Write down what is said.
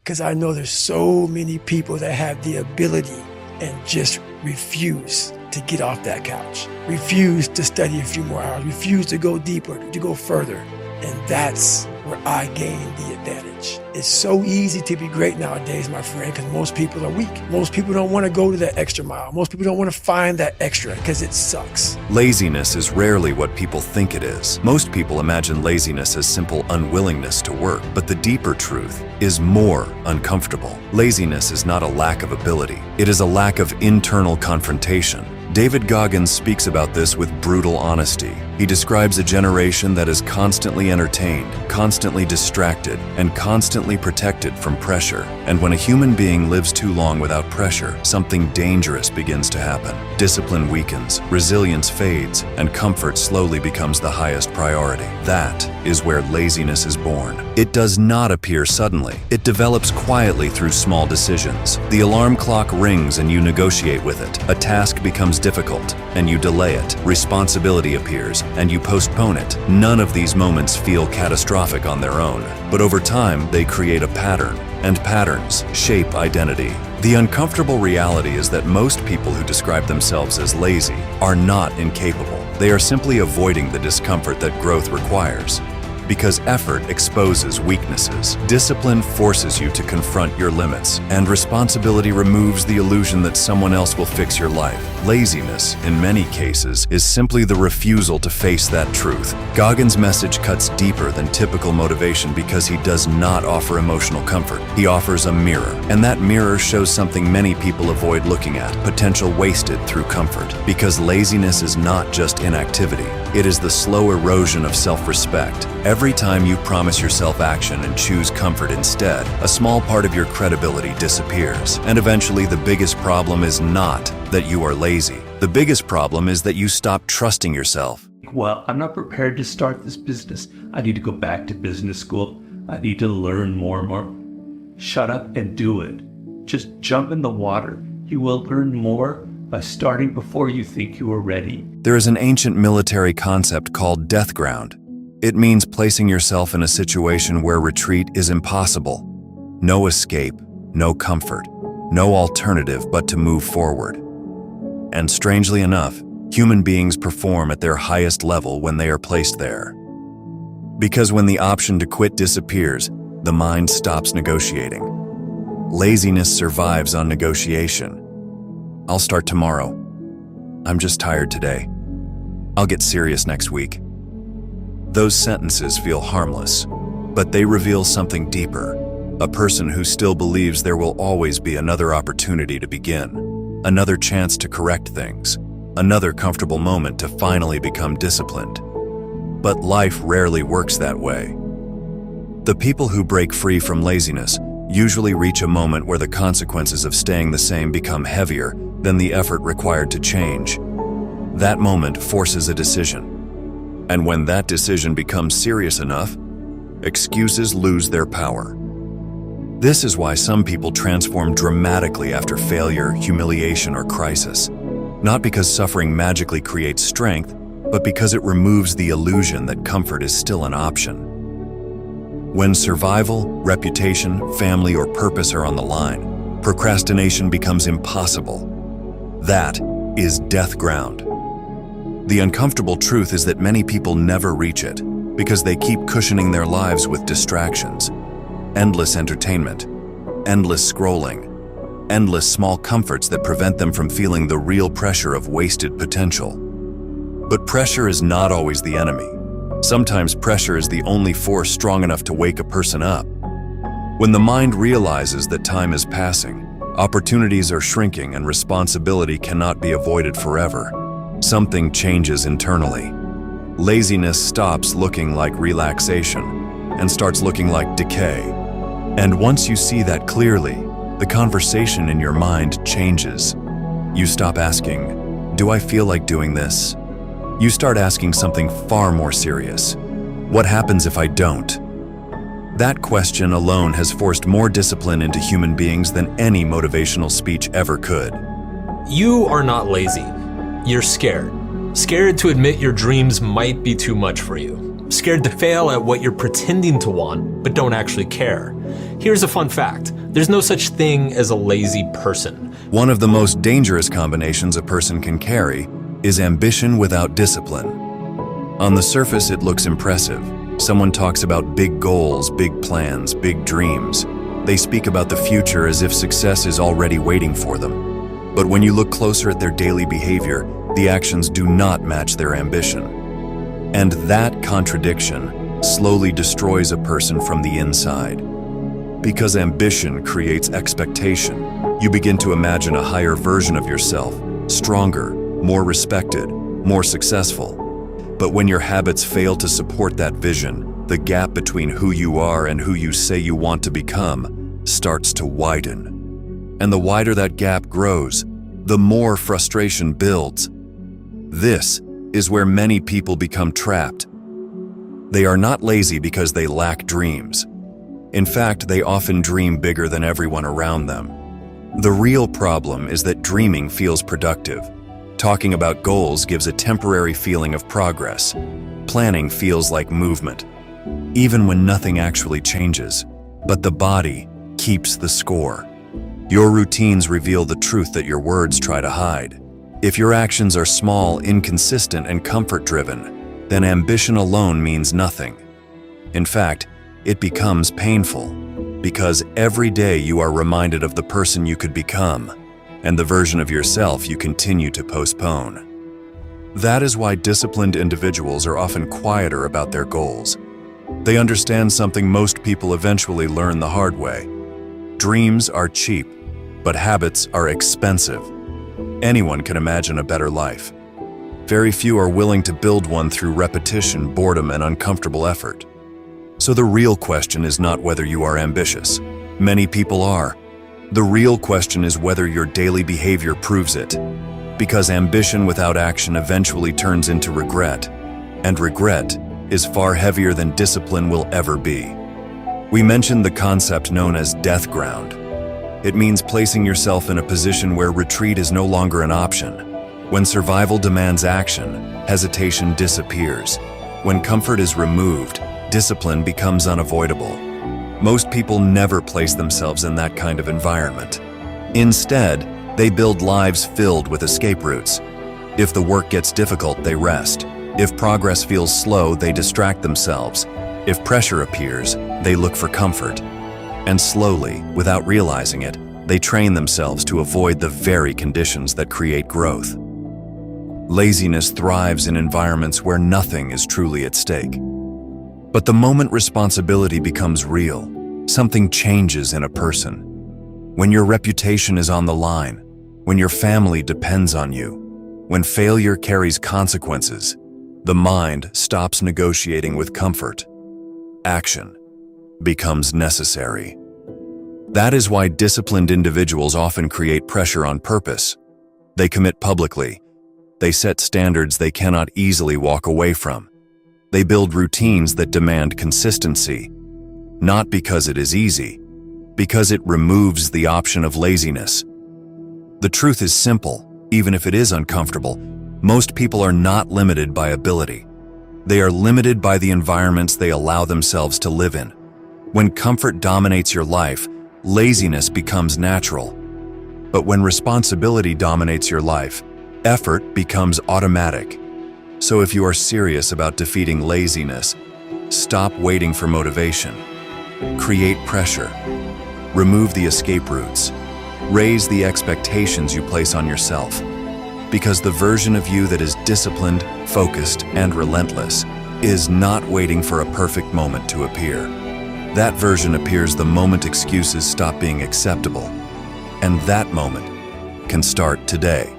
because I know there's so many people that have the ability and just refuse to get off that couch, refuse to study a few more hours, refuse to go deeper, to go further. And that's where I gain the advantage. It's so easy to be great nowadays, my friend, because most people are weak. Most people don't want to go to that extra mile. Most people don't want to find that extra because it sucks. Laziness is rarely what people think it is. Most people imagine laziness as simple unwillingness to work, but the deeper truth is more uncomfortable. Laziness is not a lack of ability. It is a lack of internal confrontation. David Goggins speaks about this with brutal honesty. He describes a generation that is constantly entertained, constantly distracted, and constantly protected from pressure. And when a human being lives too long without pressure, something dangerous begins to happen. Discipline weakens, resilience fades, and comfort slowly becomes the highest priority. That is where laziness is born. It does not appear suddenly. It develops quietly through small decisions. The alarm clock rings and you negotiate with it. A task becomes difficult and you delay it. Responsibility appears and you postpone it. None of these moments feel catastrophic on their own, but over time they create a pattern, and patterns shape identity. The uncomfortable reality is that most people who describe themselves as lazy are not incapable. They are simply avoiding the discomfort that growth requires. Because effort exposes weaknesses. Discipline forces you to confront your limits, and responsibility removes the illusion that someone else will fix your life. Laziness, in many cases, is simply the refusal to face that truth. Goggins' message cuts deeper than typical motivation because he does not offer emotional comfort. He offers a mirror, and that mirror shows something many people avoid looking at: potential wasted through comfort. Because laziness is not just inactivity, it is the slow erosion of self-respect. Every time you promise yourself action and choose comfort instead, a small part of your credibility disappears. And eventually, the biggest problem is not that you are lazy. The biggest problem is that you stop trusting yourself. Well, I'm not prepared to start this business. I need to go back to business school. I need to learn more and more. Shut up and do it. Just jump in the water. You will learn more by starting before you think you are ready. There is an ancient military concept called death ground. It means placing yourself in a situation where retreat is impossible. No escape, no comfort, no alternative but to move forward. And strangely enough, human beings perform at their highest level when they are placed there. Because when the option to quit disappears, the mind stops negotiating. Laziness survives on negotiation. I'll start tomorrow. I'm just tired today. I'll get serious next week. Those sentences feel harmless, but they reveal something deeper. A person who still believes there will always be another opportunity to begin, another chance to correct things, another comfortable moment to finally become disciplined. But life rarely works that way. The people who break free from laziness usually reach a moment where the consequences of staying the same become heavier than the effort required to change. That moment forces a decision. And when that decision becomes serious enough, excuses lose their power. This is why some people transform dramatically after failure, humiliation, or crisis. Not because suffering magically creates strength, but because it removes the illusion that comfort is still an option. When survival, reputation, family, or purpose are on the line, procrastination becomes impossible. That is death ground. The uncomfortable truth is that many people never reach it because they keep cushioning their lives with distractions. Endless entertainment, endless scrolling, endless small comforts that prevent them from feeling the real pressure of wasted potential. But pressure is not always the enemy. Sometimes pressure is the only force strong enough to wake a person up. When the mind realizes that time is passing, opportunities are shrinking, and responsibility cannot be avoided forever, something changes internally. Laziness stops looking like relaxation and starts looking like decay. And once you see that clearly, the conversation in your mind changes. You stop asking, "Do I feel like doing this?" You start asking something far more serious. What happens if I don't? That question alone has forced more discipline into human beings than any motivational speech ever could. You are not lazy. You're scared. Scared to admit your dreams might be too much for you. scared to fail at what you're pretending to want, but don't actually care. Here's a fun fact. There's no such thing as a lazy person. One of the most dangerous combinations a person can carry is ambition without discipline. On the surface, it looks impressive. Someone talks about big goals, big plans, big dreams. They speak about the future as if success is already waiting for them. But when you look closer at their daily behavior, the actions do not match their ambition. And that contradiction slowly destroys a person from the inside. Because ambition creates expectation, you begin to imagine a higher version of yourself, stronger, more respected, more successful. But when your habits fail to support that vision, the gap between who you are and who you say you want to become starts to widen. And the wider that gap grows, the more frustration builds. This is where many people become trapped. They are not lazy because they lack dreams. In fact, they often dream bigger than everyone around them. The real problem is that dreaming feels productive. Talking about goals gives a temporary feeling of progress. Planning feels like movement, even when nothing actually changes. But the body keeps the score. Your routines reveal the truth that your words try to hide. If your actions are small, inconsistent, and comfort-driven, then ambition alone means nothing. In fact, it becomes painful, because every day you are reminded of the person you could become, and the version of yourself you continue to postpone. That is why disciplined individuals are often quieter about their goals. They understand something most people eventually learn the hard way. Dreams are cheap, but habits are expensive. Anyone can imagine a better life. Very few are willing to build one through repetition, boredom, and uncomfortable effort. So the real question is not whether you are ambitious. Many people are. The real question is whether your daily behavior proves it. Because ambition without action eventually turns into regret, and regret is far heavier than discipline will ever be. We mentioned the concept known as death ground. It means placing yourself in a position where retreat is no longer an option. When survival demands action, hesitation disappears. When comfort is removed, discipline becomes unavoidable. Most people never place themselves in that kind of environment. Instead, they build lives filled with escape routes. If the work gets difficult, they rest. If progress feels slow, they distract themselves. If pressure appears, they look for comfort. And slowly, without realizing it, they train themselves to avoid the very conditions that create growth. Laziness thrives in environments where nothing is truly at stake. But the moment responsibility becomes real, something changes in a person. When your reputation is on the line, when your family depends on you, when failure carries consequences, the mind stops negotiating with comfort. Action becomes necessary. That is why disciplined individuals often create pressure on purpose. They commit publicly. They set standards they cannot easily walk away from. They build routines that demand consistency, not because it is easy, because it removes the option of laziness. The truth is simple, even if it is uncomfortable. Most people are not limited by ability. They are limited by the environments they allow themselves to live in. When comfort dominates your life, laziness becomes natural. But when responsibility dominates your life, effort becomes automatic. So if you are serious about defeating laziness, stop waiting for motivation. Create pressure. Remove the escape routes. Raise the expectations you place on yourself. Because the version of you that is disciplined, focused, and relentless is not waiting for a perfect moment to appear. That version appears the moment excuses stop being acceptable. And that moment can start today.